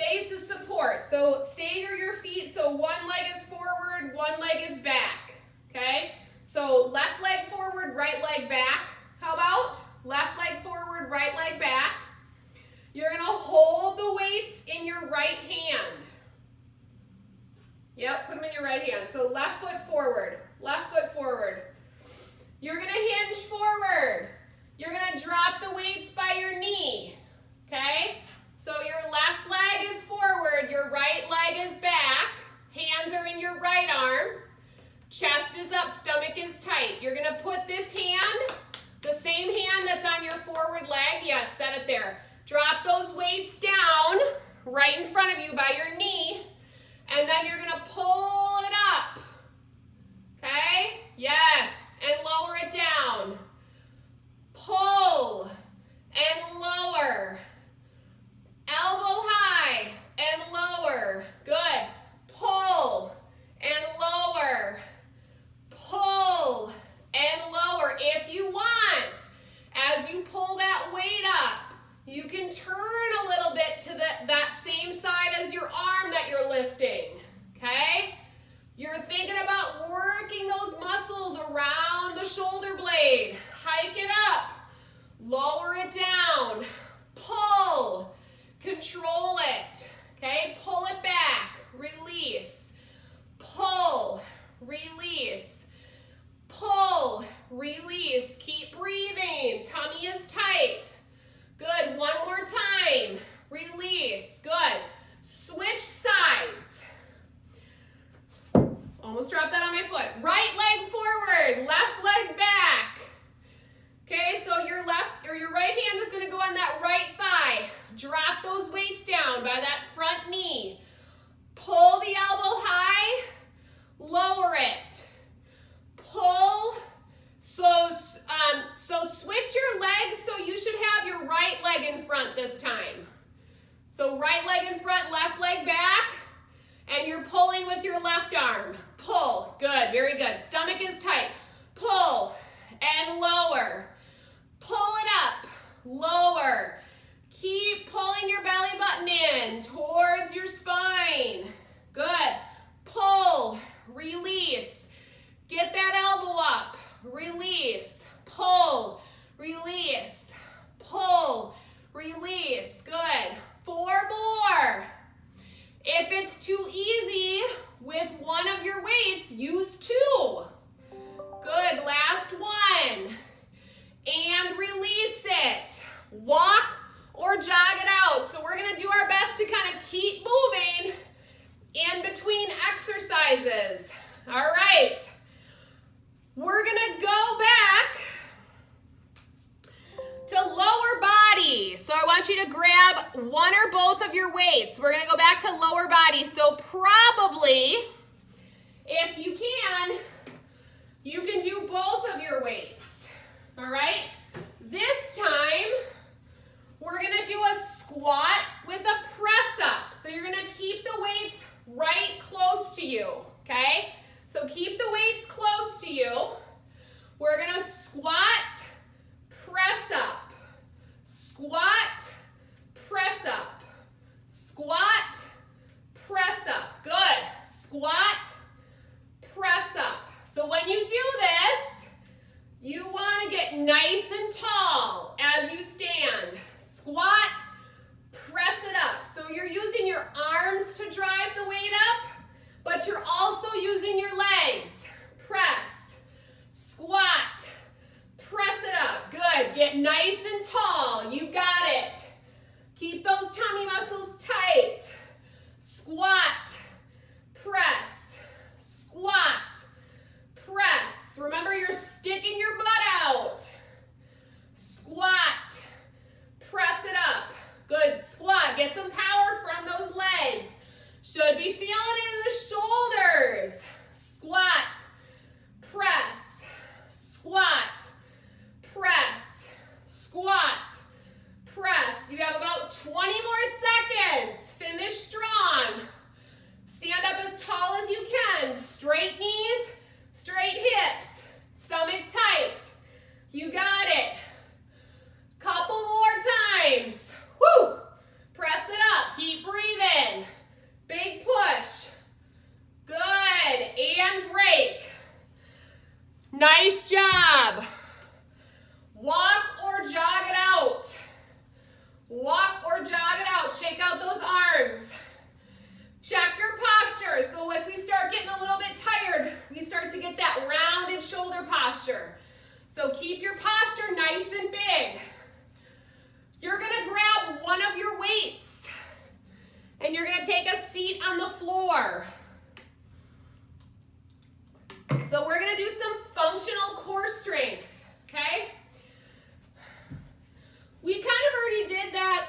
base is support. So stagger your feet so one leg is forward, one leg is back. Okay? So left leg forward, right leg back. How about left leg forward, right leg back? You're going to hold the weights in your right hand. Yep, put them in your right hand. So left foot forward, left foot forward. You're going to hinge forward. You're going to drop the weights by your knee. Okay? So your left leg is forward, your right leg is back. Hands are in your right arm. Chest is up, stomach is tight. You're going to put this hand, the same hand that's on your forward leg. Yes, set it there. Drop those weights down right in front of you by your knee. And then you're going to pull it up. Okay? Yes. And lower it down. Pull and lower. Elbow high and lower. Good. Pull and lower. Pull and lower. If you want, as you pull that weight up, you can turn a little bit to that same side as your arm that you're lifting. Okay? You're thinking about working those muscles around the shoulder blade. Hike it up. Lower it down. Pull. Control it. Okay? Pull it back. Release. Pull. Release. Pull. Release. Keep breathing. Tummy is tight. Good. One more time. Release. Good. Switch sides. Almost dropped that on my foot. Right leg forward. Left leg back. Okay, so your right hand is going to go on that right thigh. Drop those weights down by that front knee. Pull the elbow high. Lower it. Pull. So switch your legs so you should have your right leg in front this time. So right leg in front, left leg back, and you're pulling with your left arm. Pull. Good. Very good. Stomach is tight. Pull and lower. Pull it up. Lower. Keep pulling your belly button in towards your spine. Good. Pull. Release. Get that elbow up. Release. Pull. Release. Pull. Release. Good. 4 more. If it's too easy with one of your weights, use 2. Good. Last one. And release it. Walk or jog it out. So we're going to do our best to kind of keep moving in between exercises. All right. We're going to go back to lower body. So I want you to grab one or both of your weights. We're going to go back to lower body. So probably, if you can do both of your weights. All right? This time, we're going to do a squat with a press up. So you're going to keep the weights right close to you. Okay? So keep the weights close to you. We're going to squat, press up, squat, press up, squat, press up. Good. Squat, press up. So when you do this, you want to get nice and tall as you stand. Squat, press it up. So you're using your arms to drive the weight up, but you're also using your legs. Press, squat, press it up. Good. Get nice and tall. You got it. Keep those tummy muscles tight. Squat, press, squat, press. Remember, you're sticking your butt out.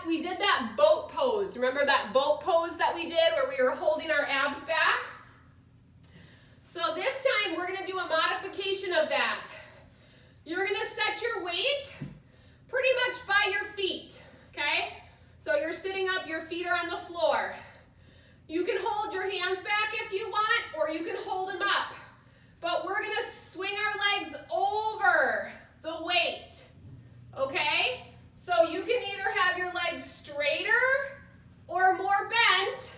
we did that boat pose. Remember that boat pose that we did where we were holding our abs back? So this time we're gonna do a modification of that. You're gonna set your weight pretty much by your feet, okay? So you're sitting up, your feet are on the floor. You can hold your hands back if you want, or you can hold them up. But we're gonna swing our legs over the weight, okay? So you can either have your legs straighter or more bent,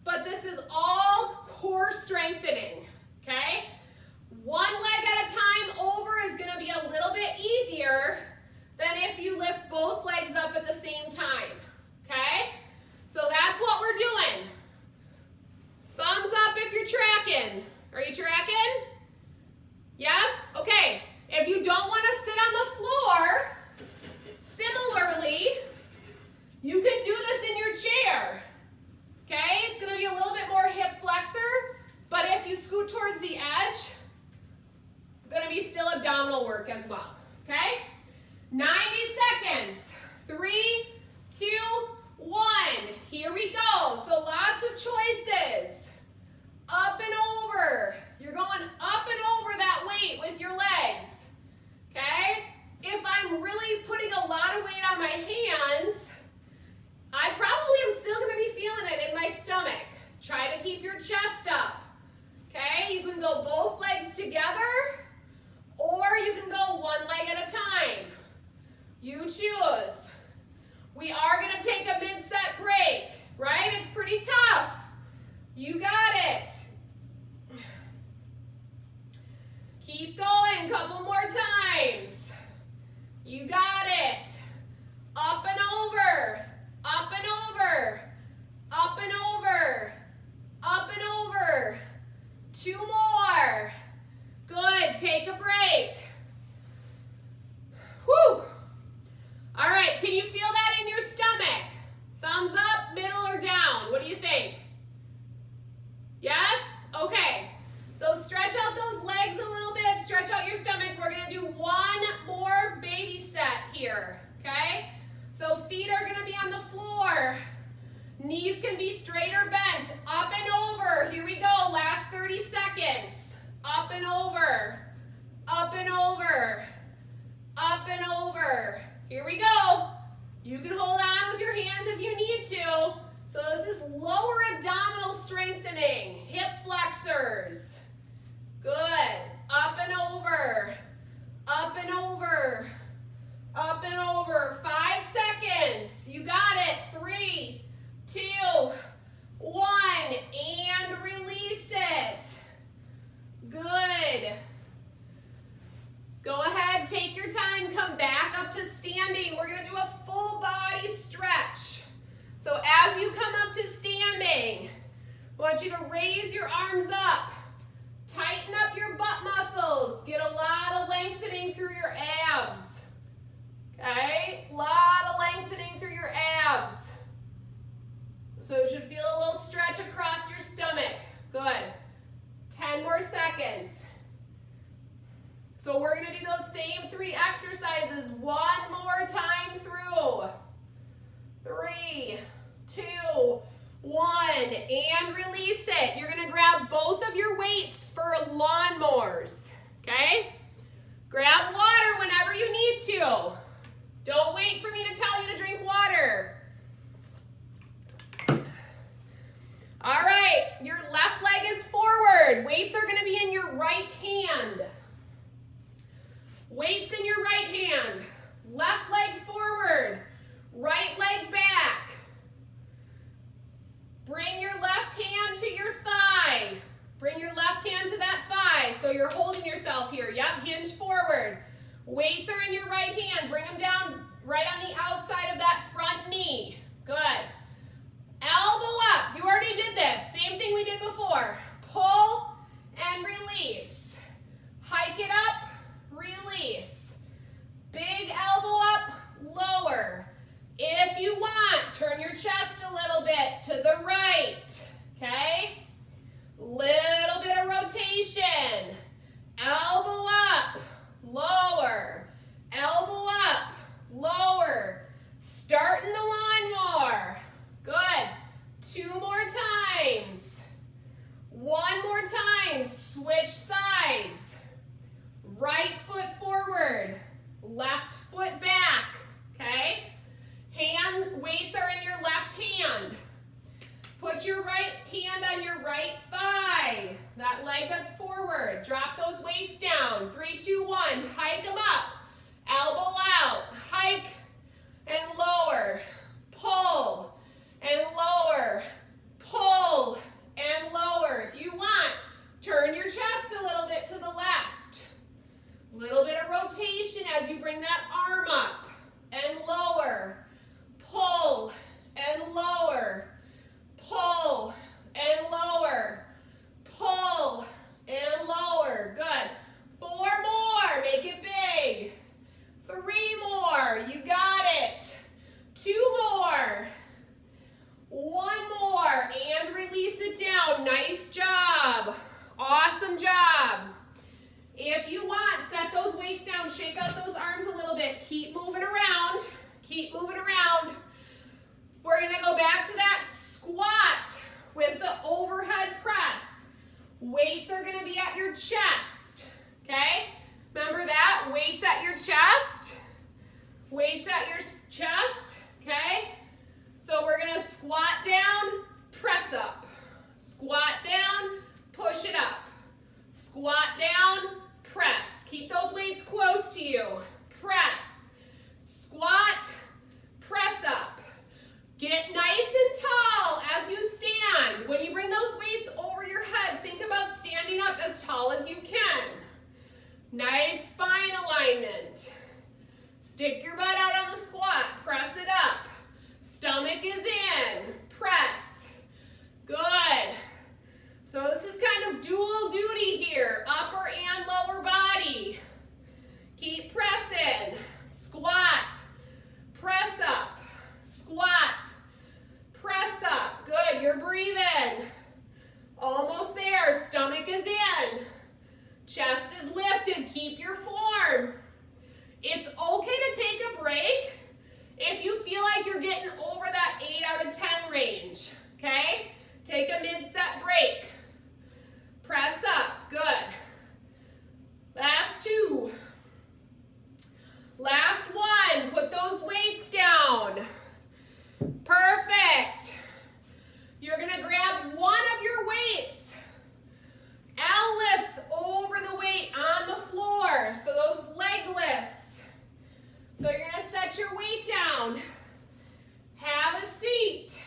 but this is all core strengthening, okay? One leg at a time over is gonna be a little bit easier than if you lift both legs up at the same time, okay? So that's what we're doing. Thumbs up if you're tracking. Are you tracking? Yes? Okay. If you don't want to sit on the floor, similarly, you can do this in your chair. Okay? It's going to be a little bit more hip flexor, but if you scoot towards the edge, going to be still abdominal work as well. Okay? 90 seconds. 3, 2, 1. Here we go. So lots of choices. Up and over. You're going up and over that weight with your legs. Okay? If I'm really putting a lot of weight on my hands, I probably am still going to be feeling it in my stomach. Try to keep your chest up. Okay? You can go both legs together, or you can go one leg at a time. You choose. We are going to take a mid-set break, right? It's pretty tough. You got it. Keep going, couple more times. You got it. Up and over, up and over, up and over, up and over. 2 more. Good, take a break. Whew. All right, can you feel that in your stomach? Thumbs up, middle, or down? What do you think? Yes? Okay. So stretch out those legs a little bit, stretch out your stomach. We're gonna do one more baby set here, okay? So feet are gonna be on the floor. Knees can be straight or bent. Up and over, here we go, last 30 seconds. Up and over, up and over, up and over. Here we go. You can hold on with your hands if you need to. So this is lower abdominal strengthening, hip flexors. Good. Up and over, up and over, up and over. 5 seconds. You got it. 3, 2, 1. And release it. Good. Go ahead, take your time, come back up to standing. We're going to do a full body stretch. So as you come up to standing, I want you to raise your arms up. Tighten up your butt muscles. Get a lot of lengthening through your abs. Okay? A lot of lengthening through your abs. So you should feel a little stretch across your stomach. Good. 10 more seconds. So we're going to do those same 3 exercises one more time through. 3, 2, 1, and release it. You're going to grab both of your weights for lawnmowers, okay? Grab water whenever you need to. Don't wait for me to tell you to drink water. All right, your left leg is forward. Weights are going to be in your right hand. Weights in your right hand. Left leg forward. Right leg back. Bring your left hand to your thigh. Bring your left hand to that thigh. So you're holding yourself here. Yep, hinge forward. Weights are in your right hand. Bring them down right on the outside of that front knee. Good. Elbow up. You already did this. Same thing we did before. Pull and release. Hike it up, release. Big elbow up, lower. If you want, turn your chest a little bit to the right, okay? Little bit of rotation. Elbow up, lower. Elbow up, lower. Start in the Weights at your chest, okay? So we're gonna squat down, press up. Squat down, push it up. Squat down, press. Keep those weights close to you. Press, squat, press up. Get nice and tall as you stand. When you bring those weights over your head, think about standing up as tall as you can. Nice spine alignment. Stick your butt out on the squat, press it up. Stomach is in, press. Good. So this is kind of dual duty here, upper and lower body. Keep pressing. Squat, press up, squat, press up. Good, you're breathing. Almost there, stomach is in. Chest is lifted, keep your form. It's okay to take a break if you feel like you're getting over that 8 out of 10 range, okay? Take a mid-set break. Press up, good. Last 2. Last 1, put those weights down. Perfect. You're gonna grab one of your weights. L lifts over the weight on the floor, so those leg lifts. So you're gonna set your weight down. Have a seat.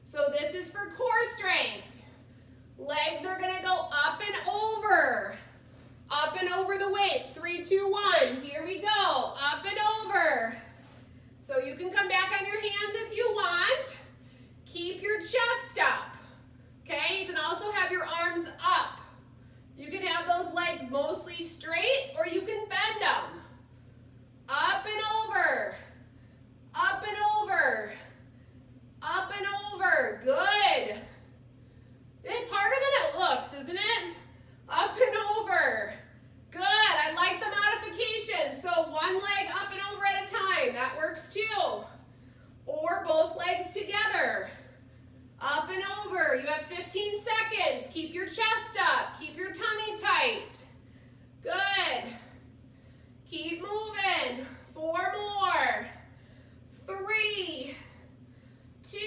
So this is for core strength. Legs are gonna go up and over. Up and over the weight. 3, 2, 1. Here we go. Up and over. So you can come back on your hands if you want. Keep your chest up. Okay? You can also have your arms up. You can have those legs mostly straight or you can bend them. Up and over. Up and over. Up and over. Good. It's harder than it looks, isn't it? Up and over. Good. I like the modification. So one leg up and over at a time. That works too. Or both legs together. Up and over. You have 15 seconds. Keep your chest up. Keep your tummy tight. Good. Keep moving. 4 more. 3, 2,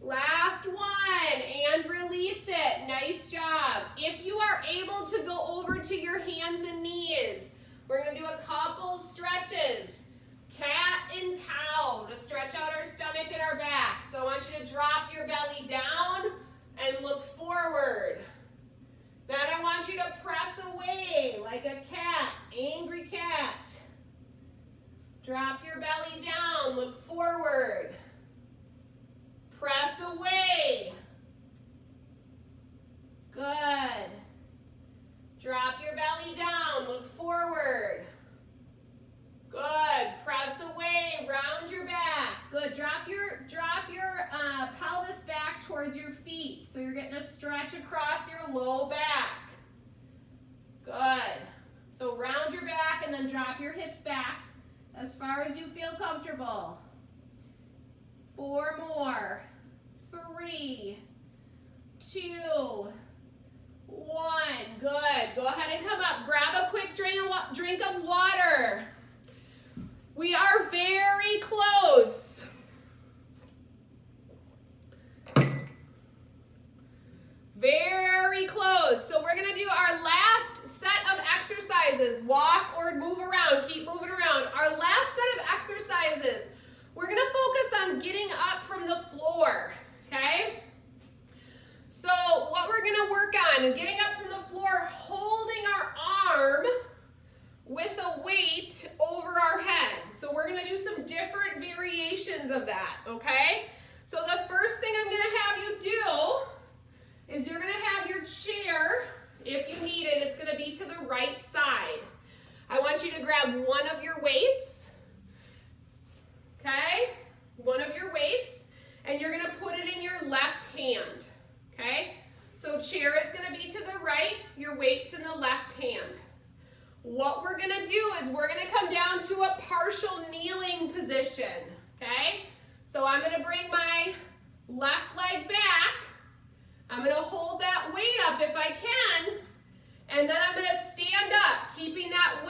last 1, and release it. Nice job. If you are able to go over to your hands and knees, we're going to do a couple stretches. Cat and cow to stretch out our stomach and our back. So I want you to drop your belly down and look forward. Then I want you to press away like a cat, angry cat. Drop your belly down, look forward. Press away. Good. Drop your belly down, look forward. Good. Press away, round your back. Good. Drop your pelvis back towards your feet. So you're getting a stretch across your low back. Good. So round your back and then drop your hips back as far as you feel comfortable. 4 more. 3, 2, 1. Good. Go ahead and come up. Grab a quick drink of water. We are very close. Very close. So we're going to do our last set of exercises. Walk or move around. Keep moving around. Our last set of exercises, we're going to focus on getting up from the floor. Okay? So what we're going to work on is getting up from the floor, holding our arm with a weight over our head. So we're going to do some different variations of that, okay? So the first thing I'm going to have you do is you're going to have your chair, if you need it, it's going to be to the right side. I want you to grab one of your weights, okay? One of your weights, and you're going to put it in your left hand, okay? So chair is going to be to the right, your weight's in the left hand. What we're going to do is we're going to come down to a partial kneeling position, okay? So I'm going to bring my left leg back. I'm going to hold that weight up if I can, and then I'm going to stand up, keeping that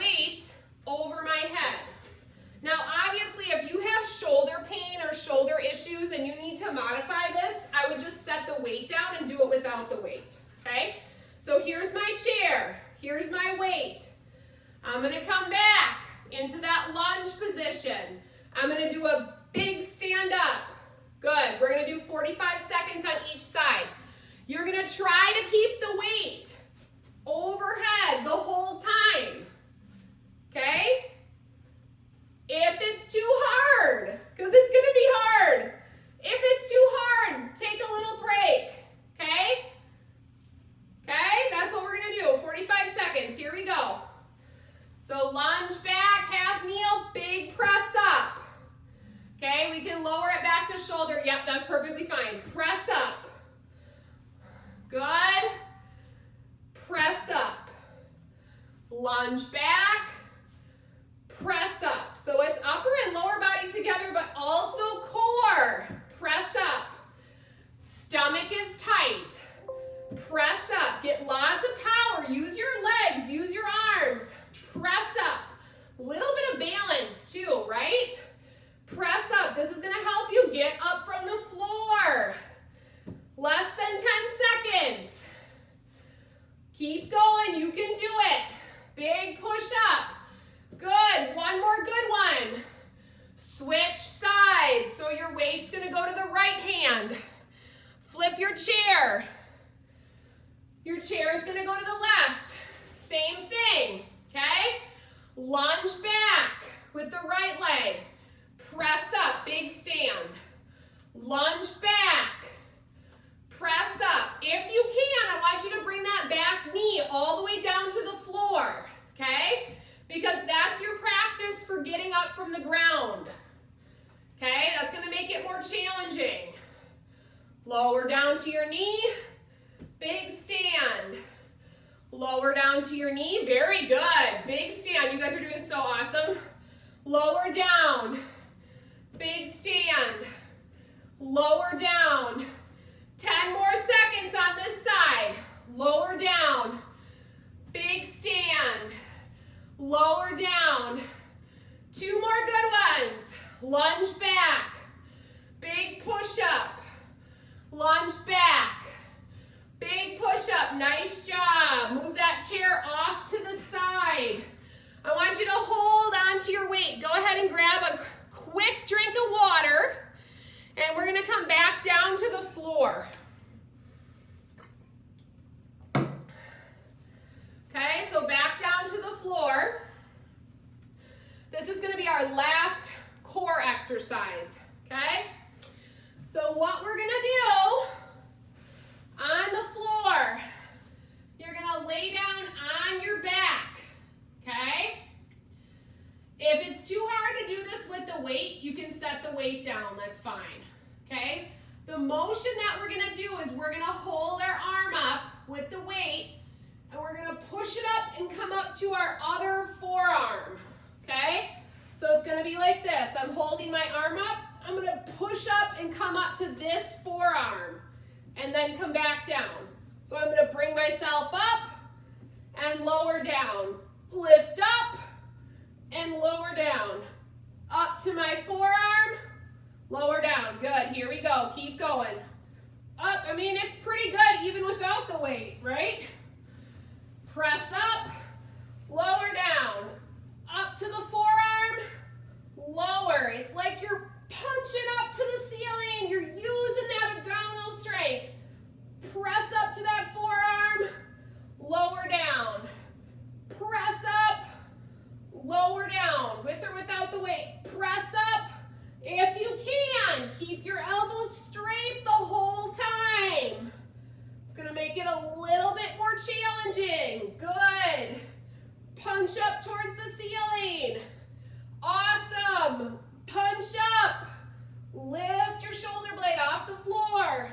shoes and you need to modify this, I would just set the weight down and do it without the weight, okay? So here's my chair, here's my weight. I'm gonna come back into that lunge position. I'm gonna do a big stand up. Good, we're gonna do 45 seconds on each side. You're gonna try to keep the weight overhead the whole time, okay? If it's too hard, because it's gonna be hard. If it's too hard, take a little break, okay? Okay, that's what we're gonna do, 45 seconds, here we go. So lunge back, half kneel, big press up. Okay, we can lower it back to shoulder. Yep, that's perfectly fine. Press up. Good. Press up. Lunge back. Press up. So it's upper and lower body together, but also core. Press up. Stomach is tight. Press up. Get lots of power. Use your legs. Use your arms. Press up. A little bit of balance too, right? Press up. This is going to help you get up from the floor. Less than 10 seconds. Keep going. You can do it. Big push up. Good. One more good one. Switch sides. So your weight's going to go to the right hand. Flip your chair. Your chair is going to go to the left. Same thing. Okay? Lunge back with the right leg. Press up, big stand. Lunge back. Press up. If you can, I want you to bring that back knee all the way down to the floor, okay? Because that's your practice for getting up from the ground, okay? That's gonna make it more challenging. Lower down to your knee, big stand. Lower down to your knee, very good. Big stand, you guys are doing so awesome. Lower down, big stand. Lower down. 10 more seconds on this side. Lower down, big stand. Lower down. 2 more good ones. Lunge back, big push up. Lunge back. Big push-up, nice job. Move that chair off to the side. I want you to hold on to your weight. Go ahead and grab a quick drink of water, and we're gonna come back down to the floor. Okay, so back down to the floor. This is gonna be our last core exercise, okay? So what we're gonna do on the floor, you're gonna lay down on your back, okay? If it's too hard to do this with the weight, you can set the weight down, that's fine, okay? The motion that we're gonna do is we're gonna hold our arm up with the weight, and we're gonna push it up and come up to our other forearm, okay? So it's gonna be like this. I'm holding my arm up, I'm gonna push up and come up to this forearm, and then come back down. So I'm gonna bring myself up and lower down. Lift up and lower down. Up to my forearm, lower down. Good, here we go, keep going. Up, I mean, it's pretty good even without the weight, right? Press up, lower down. Up to the forearm, lower. It's like you're punching up to the ceiling. You're using that abdominal strength. Press up to that forearm, lower down. Press up, lower down. With or without the weight. Press up if you can. Keep your elbows straight the whole time. It's gonna make it a little bit more challenging. Good. Punch up towards the ceiling. Awesome. Punch up. Lift your shoulder blade off the floor.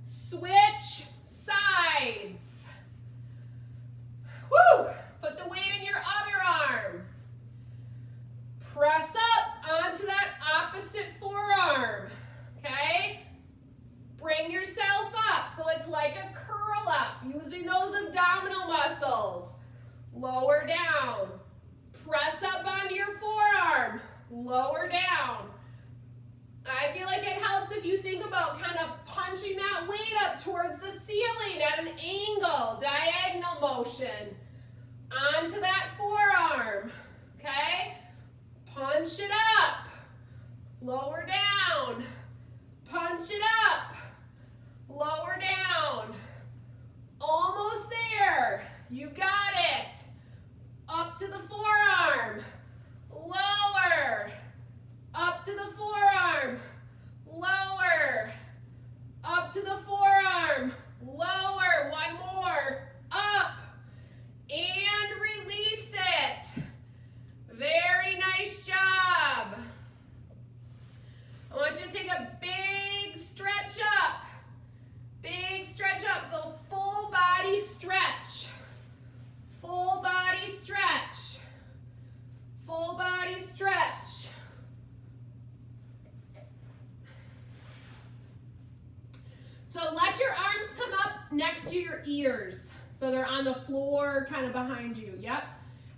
Switch sides. Woo! Put the weight in your other arm. Press up onto that opposite forearm. Okay? Bring yourself up so it's like a curl up, using those abdominal muscles. Lower down. Press up onto your forearm. Lower down. I feel like it helps if you think about kind of punching that weight up towards the ceiling at an angle, diagonal motion, onto that forearm, okay? Punch it up, lower down, punch it up, lower down, almost there, you got it. Up to the forearm, lower, up to the forearm, lower, up to the forearm, lower, one more, up, and release it. Very nice job. I want you to take a big stretch up, so full body stretch, full body stretch, full body stretch. So let your arms come up next to your ears. So they're on the floor, kind of behind you, yep.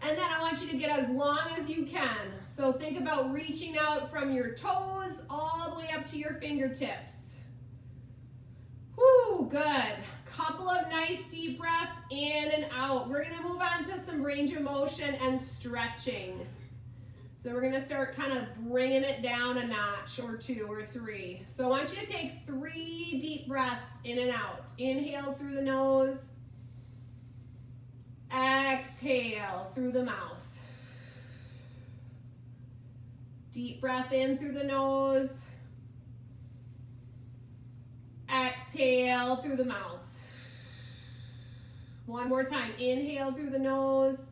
And then I want you to get as long as you can. So think about reaching out from your toes all the way up to your fingertips. Whoo, good. Couple of nice deep breaths in and out. We're gonna move on to some range of motion and stretching. So we're gonna start kind of bringing it down a notch or two or three. So I want you to take 3 deep breaths in and out. Inhale through the nose. Exhale through the mouth. Deep breath in through the nose. Exhale through the mouth. One more time. Inhale through the nose.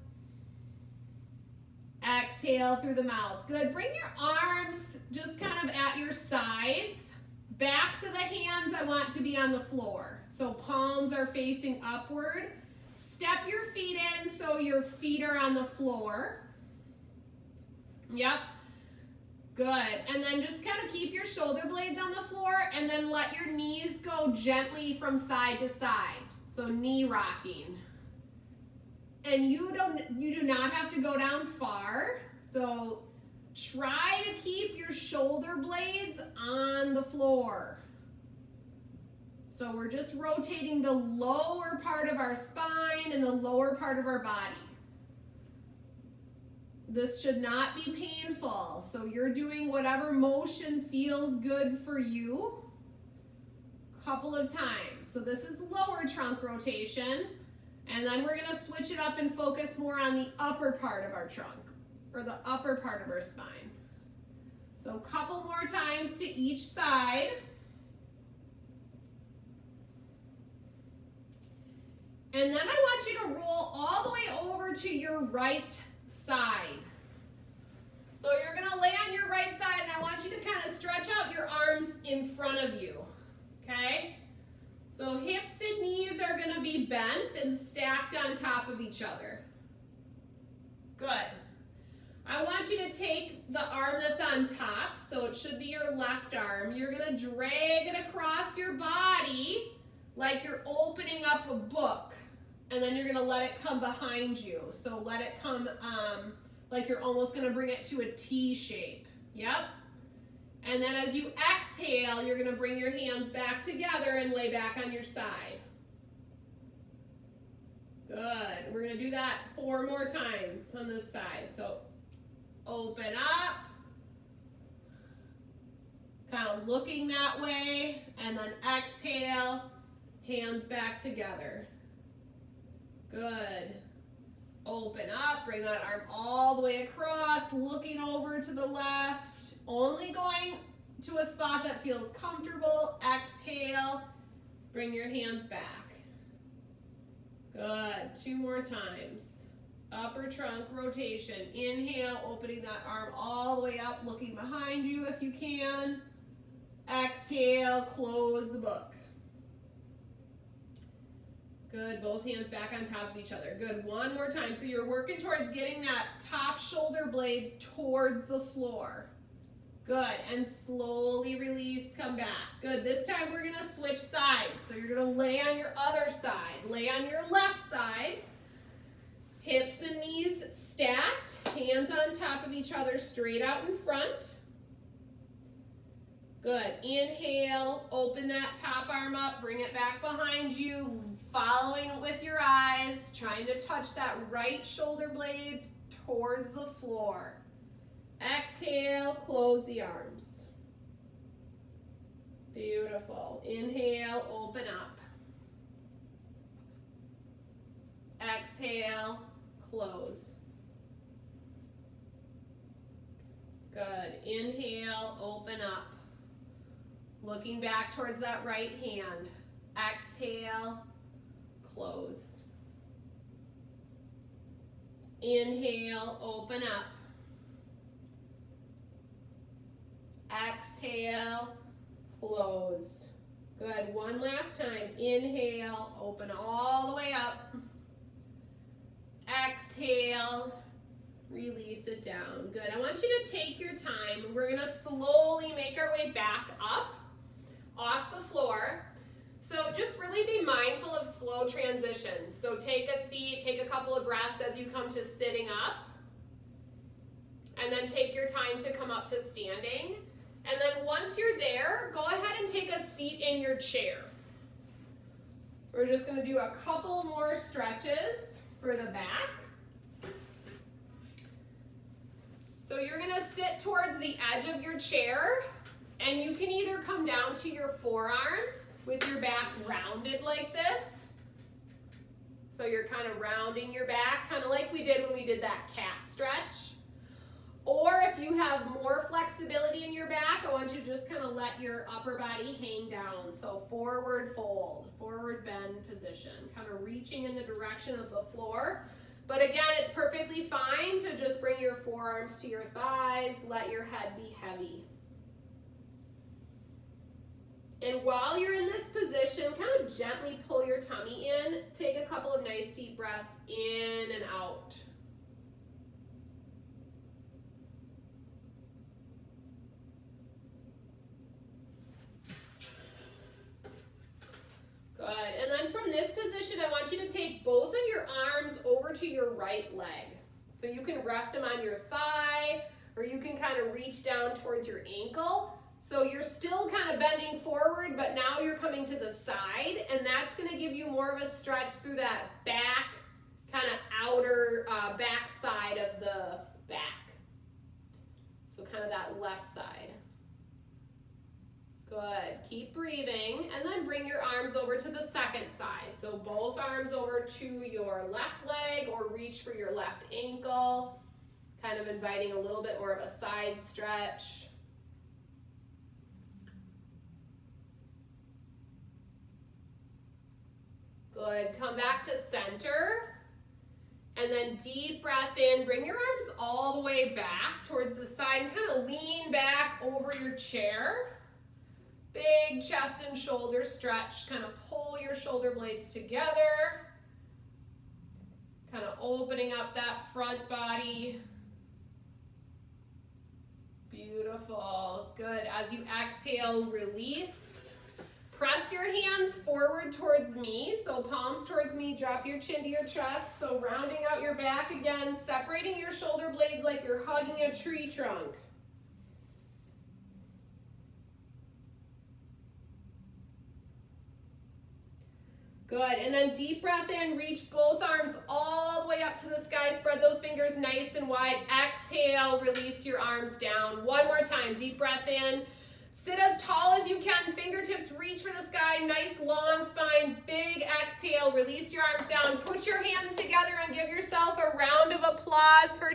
Exhale through the mouth. Good. Bring your arms just kind of at your sides. Backs of the hands I want to be on the floor. So palms are facing upward. Step your feet in so your feet are on the floor. Yep. Good. And then just kind of keep your shoulder blades on the floor and then let your knees go gently from side to side. So knee rocking. And you do not have to go down far. So try to keep your shoulder blades on the floor. So we're just rotating the lower part of our spine and the lower part of our body. This should not be painful. So you're doing whatever motion feels good for you. Couple of times. So this is lower trunk rotation. And then we're gonna switch it up and focus more on the upper part of our trunk or the upper part of our spine. So a couple more times to each side. And then I want you to roll all the way over to your right side. So you're gonna lay on your right side and I want you to kind of stretch out your arms in front of you, okay? So hips and knees are gonna be bent and stacked on top of each other. Good. I want you to take the arm that's on top, so it should be your left arm. You're gonna drag it across your body like you're opening up a book. And then you're gonna let it come behind you. So let it come like you're almost gonna bring it to a T shape. Yep. And then as you exhale, you're gonna bring your hands back together and lay back on your side. Good. We're gonna do that 4 more times on this side. So open up, kind of looking that way, and then exhale, hands back together. Good. Open up, bring that arm all the way across, looking over to the left, only going to a spot that feels comfortable. Exhale, bring your hands back. Good. 2 more times. Upper trunk rotation. Inhale, opening that arm all the way up, looking behind you if you can. Exhale, close the book. Good, both hands back on top of each other. Good, 1 more time. So you're working towards getting that top shoulder blade towards the floor. Good, and slowly release, come back. Good, this time we're gonna switch sides. So you're gonna lay on your other side. Lay on your left side. Hips and knees stacked, hands on top of each other, straight out in front. Good. Inhale, open that top arm up, bring it back behind you, following it with your eyes, trying to touch that right shoulder blade towards the floor. Exhale, close the arms. Beautiful. Inhale, open up. Exhale, close. Good. Inhale, open up. Looking back towards that right hand. Exhale, close. Inhale, open up. Exhale, close. Good. One last time. Inhale, open all the way up. Exhale, release it down. Good. I want you to take your time. We're going to slowly make our way back up off the floor. So just really be mindful of slow transitions. So take a seat, take a couple of breaths as you come to sitting up. And then take your time to come up to standing. And then once you're there, go ahead and take a seat in your chair. We're just going to do a couple more stretches for the back. So you're going to sit towards the edge of your chair, and you can either come down to your forearms with your back rounded like this. So you're kind of rounding your back, kind of like we did when we did that cat stretch. Or if you have more flexibility in your back, I want you to just kind of let your upper body hang down. So forward fold, forward bend position, kind of reaching in the direction of the floor. But again, it's perfectly fine to just bring your forearms to your thighs, let your head be heavy. And while you're in this position, kind of gently pull your tummy in. Take a couple of nice deep breaths in and out. Good. And then from this position, I want you to take both of your arms over to your right leg. So you can rest them on your thigh, or you can kind of reach down towards your ankle. So you're still kind of bending forward, but now you're coming to the side, and that's going to give you more of a stretch through that back, kind of outer back side of the back. So kind of that left side. Good. Keep breathing, and then bring your arms over to the second side. So both arms over to your left leg, or reach for your left ankle, kind of inviting a little bit more of a side stretch. Good. Come back to center, and then deep breath in. Bring your arms all the way back towards the side, and kind of lean back over your chair. Big chest and shoulder stretch. Kind of pull your shoulder blades together. Kind of opening up that front body. Beautiful. Good. As you exhale, release. Press your hands forward towards me. So palms towards me. Drop your chin to your chest. So rounding out your back again. Separating your shoulder blades like you're hugging a tree trunk. Good, and then deep breath in, reach both arms all the way up to the sky, spread those fingers nice and wide. Exhale, release your arms down. One more time, deep breath in. Sit as tall as you can, fingertips reach for the sky, nice long spine, big exhale, release your arms down. Put your hands together and give yourself a round of applause for